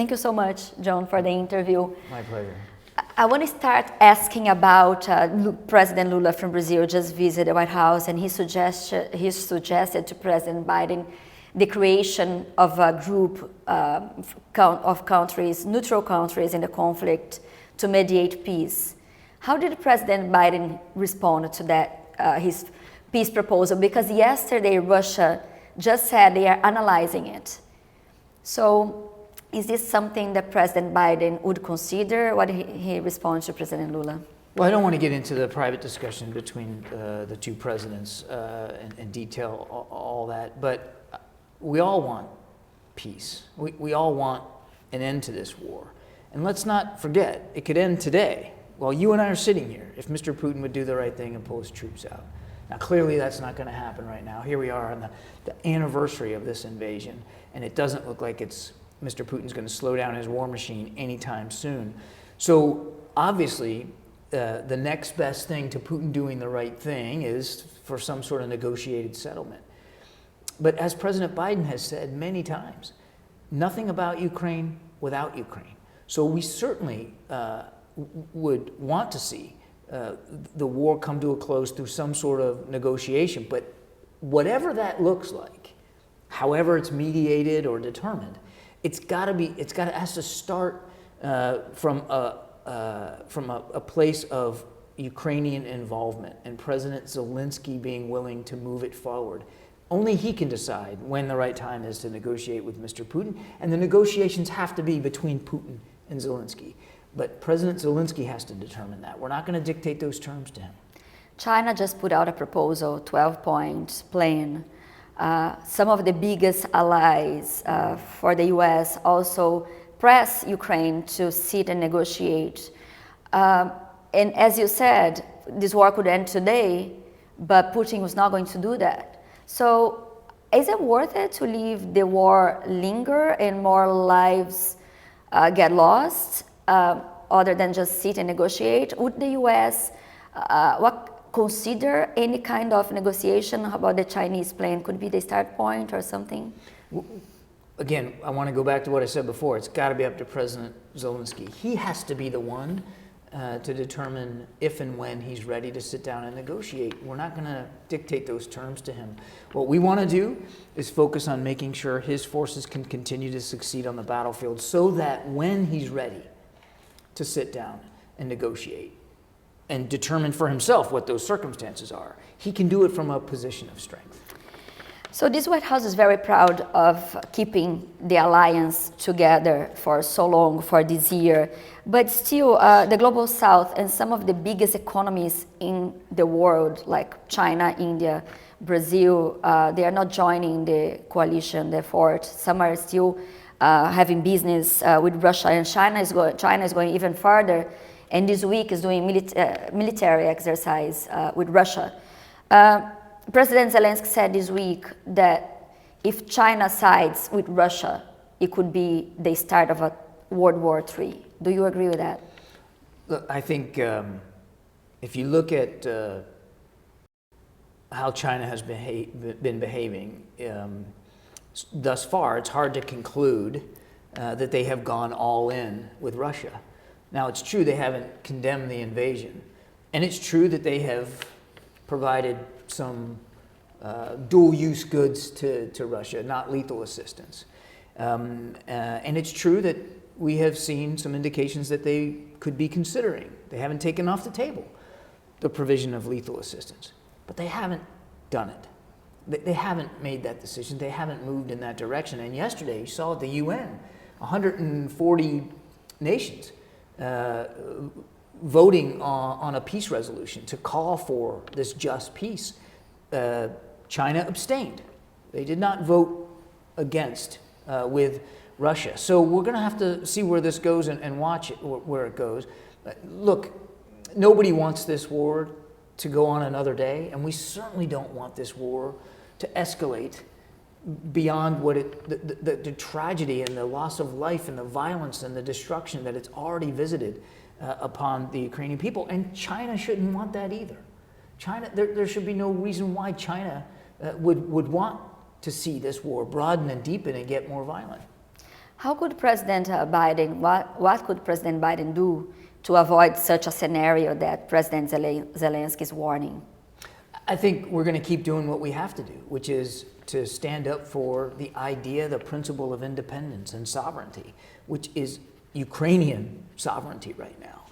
Thank you so much, John, for the interview. My pleasure. I want to start asking about President Lula from Brazil just visited the White House, and he suggested to President Biden the creation of a group of countries, neutral countries in the conflict to mediate peace. How did President Biden respond to that, his peace proposal? Because yesterday Russia just said they are analyzing it. So is this something that President Biden would consider? What he responds to President Lula? Well, I don't want to get into the private discussion between the two presidents and detail all that, but we all want peace. We all want an end to this war. And let's not forget, it could end today. While you and I are sitting here, if Mr. Putin would do the right thing and pull his troops out. Now, clearly that's not going to happen right now. Here we are on the anniversary of this invasion, and it doesn't look like Mr. Putin's going to slow down his war machine anytime soon. So obviously, the next best thing to Putin doing the right thing is for some sort of negotiated settlement. But as President Biden has said many times, nothing about Ukraine without Ukraine. So we certainly would want to see the war come to a close through some sort of negotiation. But whatever that looks like, however it's mediated or determined, it has to start from a place of Ukrainian involvement and President Zelensky being willing to move it forward. Only he can decide when the right time is to negotiate with Mr. Putin, and the negotiations have to be between Putin and Zelensky. But President Zelensky has to determine that. We're not going to dictate those terms to him. China just put out a proposal, 12-point plan. Some of the biggest allies for the US also press Ukraine to sit and negotiate. And as you said, this war could end today, but Putin was not going to do that. So is it worth it to leave the war linger and more lives get lost other than just sit and negotiate? Would the US consider any kind of negotiation about the Chinese plan? Could be the start point or something? Again, I want to go back to what I said before. It's got to be up to President Zelensky. He has to be the one to determine if and when he's ready to sit down and negotiate. We're not going to dictate those terms to him. What we want to do is focus on making sure his forces can continue to succeed on the battlefield so that when he's ready to sit down and negotiate and determine for himself what those circumstances are, he can do it from a position of strength. So this White House is very proud of keeping the alliance together for so long, for this year. But still, the Global South and some of the biggest economies in the world, like China, India, Brazil, they are not joining the coalition, the effort. Some are still having business with Russia, and China is going even further. And this week is doing military exercise with Russia. President Zelensky said this week that if China sides with Russia, it could be the start of a World War III. Do you agree with that? Look, I think if you look at how China has been behaving thus far, it's hard to conclude that they have gone all in with Russia. Now, it's true they haven't condemned the invasion, and it's true that they have provided some dual-use goods to Russia, not lethal assistance. And it's true that we have seen some indications that they could be considering. They haven't taken off the table the provision of lethal assistance, but they haven't done it. They haven't made that decision. They haven't moved in that direction. And yesterday, you saw at the UN, 140 nations voting on a peace resolution to call for this just peace. China abstained. They did not vote against with Russia. So we're going to have to see where this goes and watch it, where it goes. Look, nobody wants this war to go on another day, and we certainly don't want this war to escalate beyond what the tragedy and the loss of life and the violence and the destruction that it's already visited upon the Ukrainian people. And China shouldn't want that either. China, there should be no reason why China would want to see this war broaden and deepen and get more violent. How could President Biden, what could President Biden do to avoid such a scenario that President Zelensky is warning? I think we're going to keep doing what we have to do, which is to stand up for the idea, the principle of independence and sovereignty, which is Ukrainian sovereignty right now.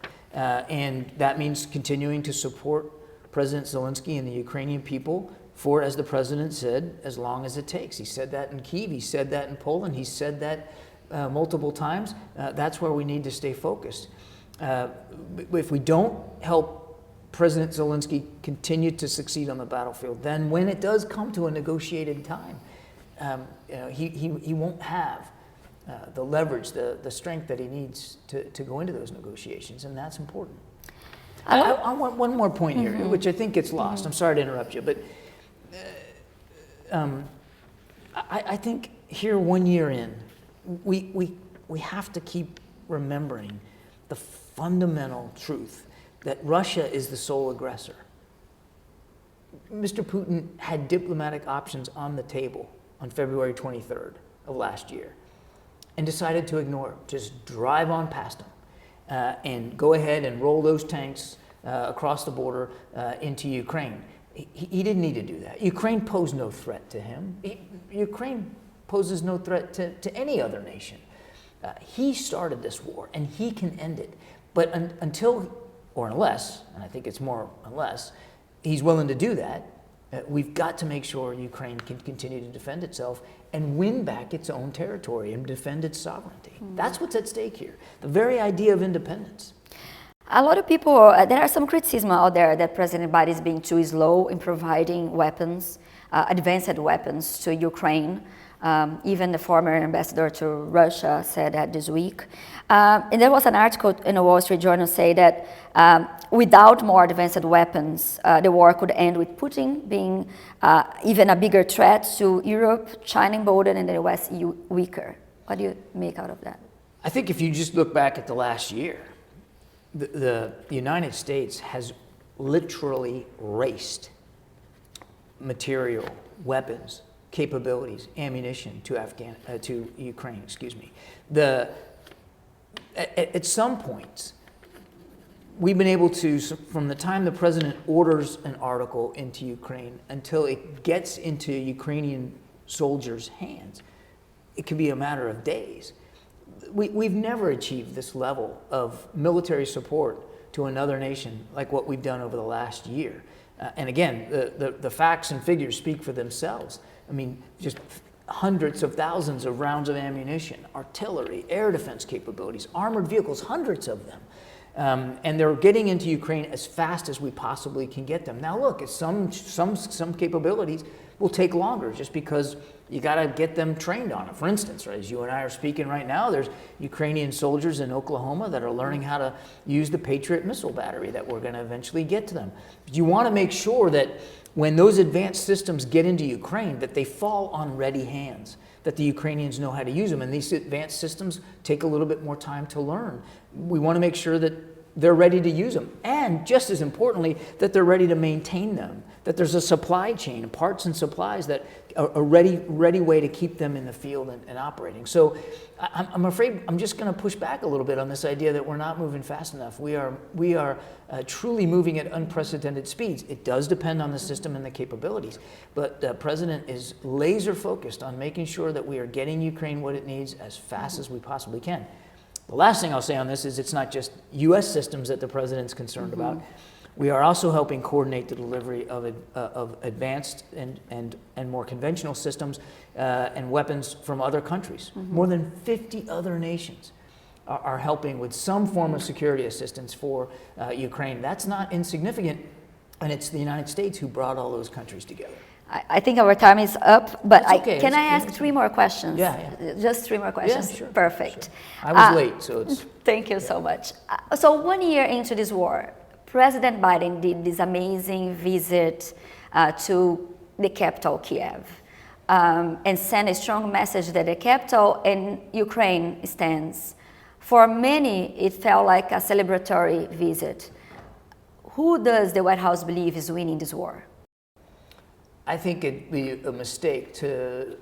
And that means continuing to support President Zelensky and the Ukrainian people for, as the president said, as long as it takes. He said that in Kyiv, he said that in Poland, he said that multiple times. That's where we need to stay focused. If we don't help President Zelensky continue to succeed on the battlefield, then when it does come to a negotiated time, he won't have the leverage, the strength that he needs to go into those negotiations, and that's important. I want one more point here, which I think gets lost. I'm sorry to interrupt you, but I think here 1 year in, we have to keep remembering the fundamental truth that Russia is the sole aggressor. Mr. Putin had diplomatic options on the table on February 23rd of last year and decided to ignore them, just drive on past them and go ahead and roll those tanks across the border into Ukraine. He didn't need to do that. Ukraine posed no threat to him. Ukraine poses no threat to any other nation. He started this war, and he can end it. But until, or unless, and I think it's more unless, he's willing to do that, we've got to make sure Ukraine can continue to defend itself and win back its own territory and defend its sovereignty. That's what's at stake here, the very idea of independence. A lot of people, there are some criticism out there that President Biden is being too slow in providing weapons, advanced weapons to Ukraine. Even the former ambassador to Russia said that this week. And there was an article in the Wall Street Journal say that without more advanced weapons, the war could end with Putin being even a bigger threat to Europe, China emboldened, and the West weaker. What do you make out of that? I think if you just look back at the last year, the United States has literally raced material, weapons, capabilities, ammunition to Ukraine. Excuse me. At some points, we've been able to, from the time the president orders an article into Ukraine until it gets into Ukrainian soldiers' hands, it could be a matter of days. We've never achieved this level of military support to another nation like what we've done over the last year. And again, the facts and figures speak for themselves. I mean, just hundreds of thousands of rounds of ammunition, artillery, air defense capabilities, armored vehicles, hundreds of them. And they're getting into Ukraine as fast as we possibly can get them. Now look, some capabilities will take longer just because you got to get them trained on it. For instance, right, as you and I are speaking right now, there's Ukrainian soldiers in Oklahoma that are learning how to use the Patriot missile battery that we're going to eventually get to them. But you want to make sure that when those advanced systems get into Ukraine, that they fall on ready hands, that the Ukrainians know how to use them. And these advanced systems take a little bit more time to learn. We want to make sure that they're ready to use them. And just as importantly, that they're ready to maintain them, that there's a supply chain, parts and supplies that are a ready way to keep them in the field and operating. So I'm afraid I'm just going to push back a little bit on this idea that we're not moving fast enough. We are truly moving at unprecedented speeds. It does depend on the system and the capabilities, but the president is laser focused on making sure that we are getting Ukraine what it needs as fast as we possibly can. The last thing I'll say on this is it's not just U.S. systems that the president's concerned about. We are also helping coordinate the delivery of advanced and more conventional systems and weapons from other countries. More than 50 other nations are helping with some form of security assistance for Ukraine. That's not insignificant, and it's the United States who brought all those countries together. I think our time is up, but Okay. Can I ask three more questions? Yeah. Just three more questions? Yeah, sure. Perfect. Sure. I was late, so it's... Thank you so much. So 1 year into this war, President Biden did this amazing visit to the capital, Kiev, and sent a strong message that the capital and Ukraine stands. For many, it felt like a celebratory visit. Who does the White House believe is winning this war? I think it'd be a mistake to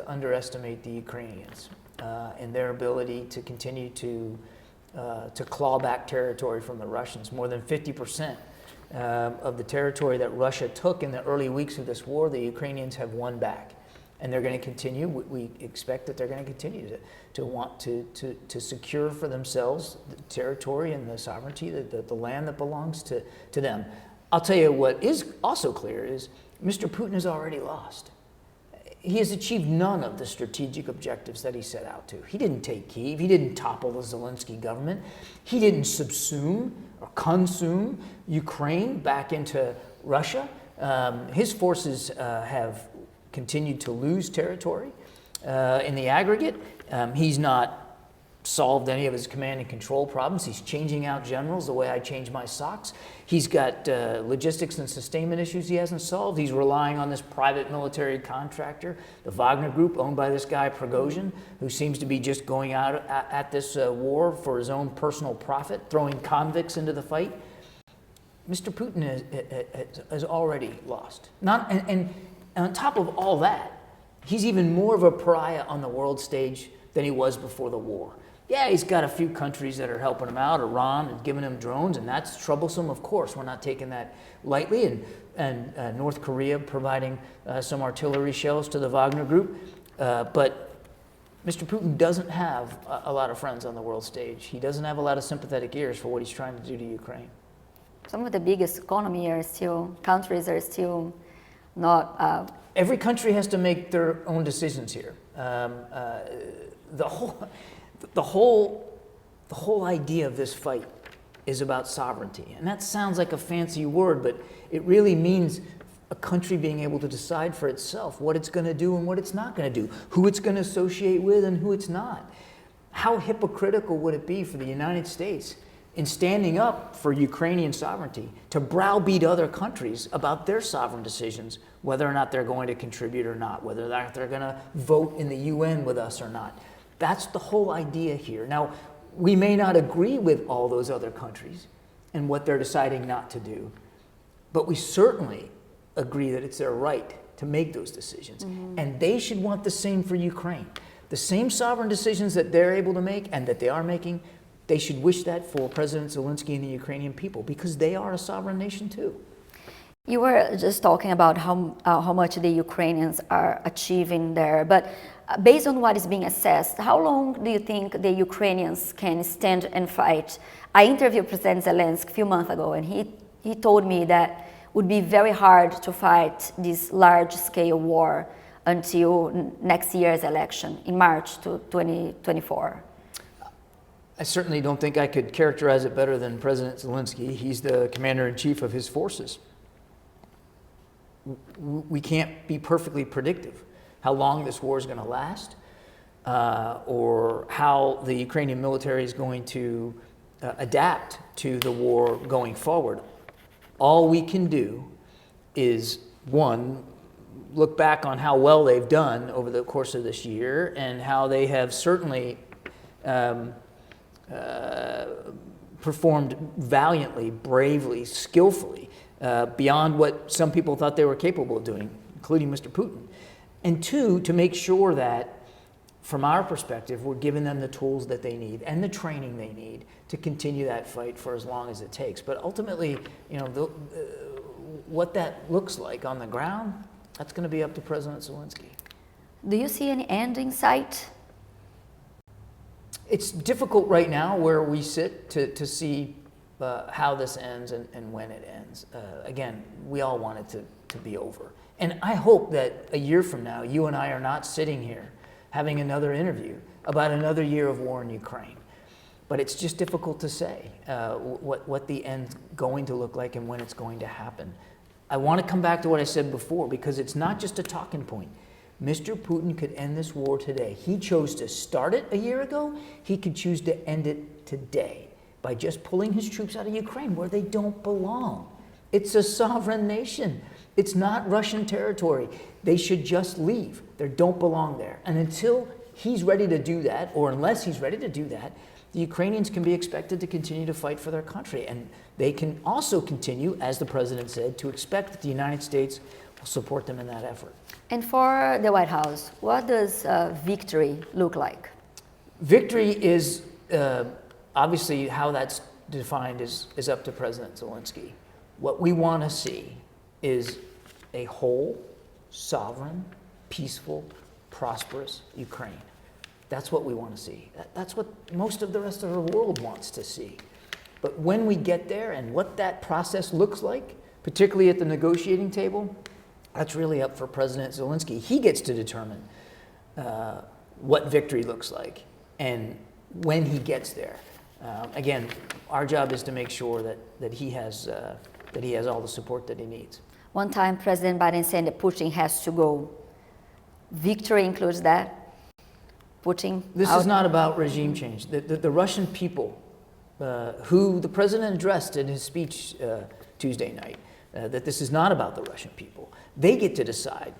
underestimate the Ukrainians. in their ability to continue to claw back territory from the Russians. More than 50% of the territory that Russia took in the early weeks of this war, the Ukrainians have won back. And they're going to continue, we expect that they're going to continue to want to secure for themselves the territory and the sovereignty, the land that belongs to them. I'll tell you what is also clear is Mr. Putin has already lost. He has achieved none of the strategic objectives that he set out to. He didn't take Kyiv. He didn't topple the Zelensky government. He didn't subsume or consume Ukraine back into Russia. His forces have continued to lose territory in the aggregate. He's not solved any of his command and control problems. He's changing out generals the way I change my socks. He's got logistics and sustainment issues he hasn't solved. He's relying on this private military contractor, the Wagner Group, owned by this guy Prigozhin, who seems to be just going out at this war for his own personal profit, throwing convicts into the fight. Mr. Putin has already lost. And on top of all that, he's even more of a pariah on the world stage than he was before the war. Yeah, he's got a few countries that are helping him out. Iran is giving him drones, and that's troublesome, of course. We're not taking that lightly. And North Korea providing some artillery shells to the Wagner Group. But Mr. Putin doesn't have a lot of friends on the world stage. He doesn't have a lot of sympathetic ears for what he's trying to do to Ukraine. Some of the biggest countries are still not... Every country has to make their own decisions here. The whole idea of this fight is about sovereignty. And that sounds like a fancy word, but it really means a country being able to decide for itself what it's going to do and what it's not going to do, who it's going to associate with and who it's not. How hypocritical would it be for the United States in standing up for Ukrainian sovereignty to browbeat other countries about their sovereign decisions, whether or not they're going to contribute or not, whether or not they're going to vote in the UN with us or not. That's the whole idea here. Now, we may not agree with all those other countries and what they're deciding not to do, but we certainly agree that it's their right to make those decisions. Mm-hmm. And they should want the same for Ukraine. The same sovereign decisions that they're able to make and that they are making, they should wish that for President Zelensky and the Ukrainian people, because they are a sovereign nation too. You were just talking about how much the Ukrainians are achieving there, but based on what is being assessed, how long do you think the Ukrainians can stand and fight? I interviewed President Zelensky a few months ago, and he told me that it would be very hard to fight this large-scale war until next year's election in March 2024. I certainly don't think I could characterize it better than President Zelensky. He's the commander-in-chief of his forces. We can't be perfectly predictive how long this war is going to last, or how the Ukrainian military is going to adapt to the war going forward. All we can do is, one, look back on how well they've done over the course of this year and how they have certainly performed valiantly, bravely, skillfully, beyond what some people thought they were capable of doing, including Mr. Putin. And two, to make sure that, from our perspective, we're giving them the tools that they need and the training they need to continue that fight for as long as it takes. But ultimately, what that looks like on the ground, that's going to be up to President Zelensky. Do you see any end in sight? It's difficult right now where we sit to see how this ends and when it ends. Again, we all want it to be over. And I hope that a year from now, you and I are not sitting here having another interview about another year of war in Ukraine. But it's just difficult to say what the end's going to look like and when it's going to happen. I want to come back to what I said before, because it's not just a talking point. Mr. Putin could end this war today. He chose to start it a year ago. He could choose to end it today by just pulling his troops out of Ukraine, where they don't belong. It's a sovereign nation. It's not Russian territory. They should just leave. They don't belong there. And until he's ready to do that, or unless he's ready to do that, the Ukrainians can be expected to continue to fight for their country. And they can also continue, as the president said, to expect that the United States will support them in that effort. And for the White House, what does victory look like? Victory is obviously how that's defined is up to President Zelensky. What we want to see is a whole, sovereign, peaceful, prosperous Ukraine. That's what we want to see. That's what most of the rest of the world wants to see. But when we get there and what that process looks like, particularly at the negotiating table, that's really up for President Zelensky. He gets to determine what victory looks like and when he gets there. Again, our job is to make sure that he has all the support that he needs. One time, President Biden said that Putin has to go. Victory includes that. Putin. This is not about regime change. The Russian people, who the president addressed in his speech Tuesday night, that this is not about the Russian people. They get to decide.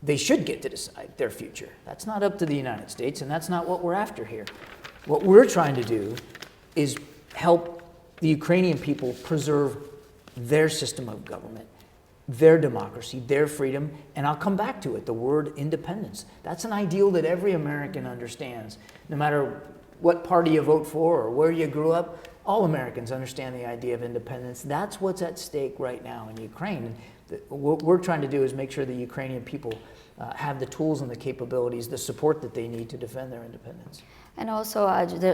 They should get to decide their future. That's not up to the United States, and that's not what we're after here. What we're trying to do is help the Ukrainian people preserve their system of government, their democracy, their freedom, and I'll come back to it, the word independence. That's an ideal that every American understands. No matter what party you vote for or where you grew up, all Americans understand the idea of independence. That's what's at stake right now in Ukraine. What we're trying to do is make sure the Ukrainian people have the tools and the capabilities, the support that they need to defend their independence. And also,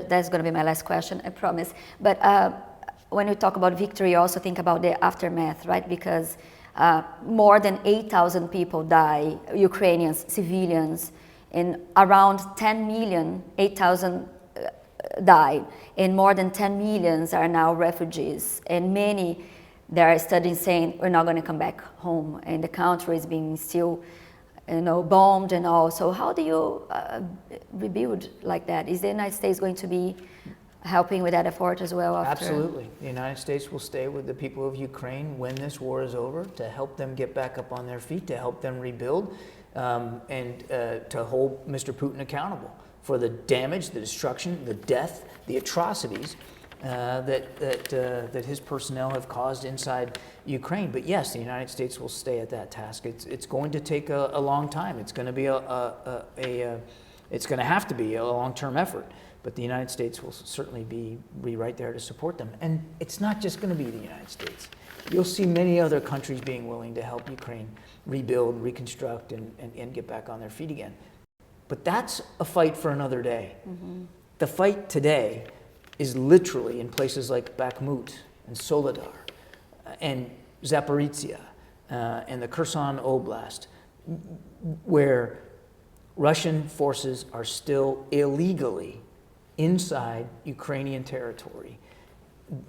that's going to be my last question, I promise. But when we talk about victory, you also think about the aftermath, right? Because more than 8,000 people die, Ukrainians, civilians, and around 10 million, 8,000 died, and more than 10 millions are now refugees, and many, there are studies saying we're not going to come back home, and the country is being still, bombed and all. So how do you rebuild like that? Is the United States going to be helping with that effort as well? Absolutely. The United States will stay with the people of Ukraine when this war is over to help them get back up on their feet, to help them rebuild, and to hold Mr. Putin accountable for the damage, the destruction, the death, the atrocities that his personnel have caused inside Ukraine. But yes, the United States will stay at that task. It's going to take a long time. It's going to be it's going to have to be a long-term effort. But the United States will certainly be right there to support them. And it's not just going to be the United States. You'll see many other countries being willing to help Ukraine rebuild, reconstruct, and get back on their feet again. But that's a fight for another day. Mm-hmm. The fight today is literally in places like Bakhmut and Soledar and Zaporizhia and the Kherson Oblast, where Russian forces are still illegally inside Ukrainian territory.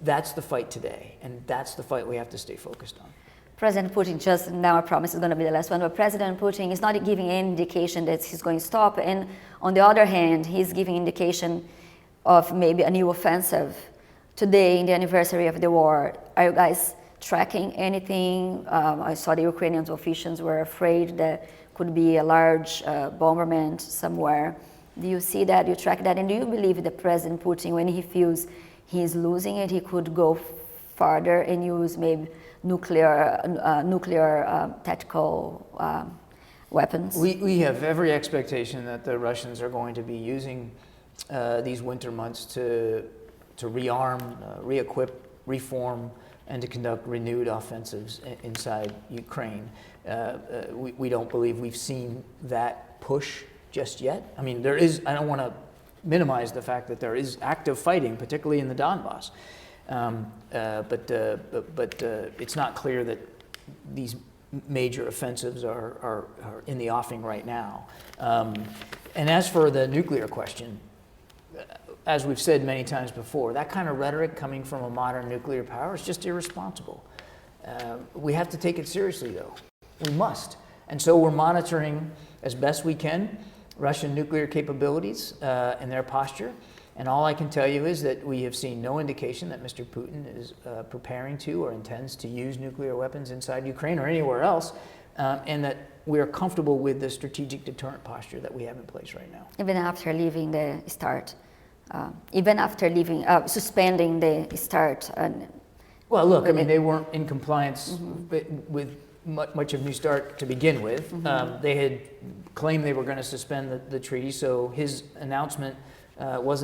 That's the fight today, and that's the fight we have to stay focused on. President Putin, just now I promise it's going to be the last one, but President Putin is not giving any indication that he's going to stop, and on the other hand, he's giving indication of maybe a new offensive. Today, in the anniversary of the war, are you guys tracking anything? I saw the Ukrainian officials were afraid that could be a large bombardment somewhere. Do you see that? Do you track that? And do you believe that President Putin, when he feels he's losing it, he could go farther and use maybe nuclear tactical weapons? We have every expectation that the Russians are going to be using these winter months to rearm, re-equip, reform, and to conduct renewed offensives inside Ukraine. We don't believe we've seen that push just yet. I mean, there is, I don't want to minimize the fact that there is active fighting, particularly in the Donbass. But it's not clear that these major offensives are in the offing right now. And as for the nuclear question, as we've said many times before, that kind of rhetoric coming from a modern nuclear power is just irresponsible. We have to take it seriously, though. We must. And so we're monitoring as best we can Russian nuclear capabilities and their posture. And all I can tell you is that we have seen no indication that Mr. Putin is preparing to or intends to use nuclear weapons inside Ukraine or anywhere else, and that we are comfortable with the strategic deterrent posture that we have in place right now. Even after leaving the START, even after leaving, suspending the START. Well, look, I mean, they weren't in compliance with much of New START to begin with. They had claimed they were going to suspend the treaty, so his announcement wasn't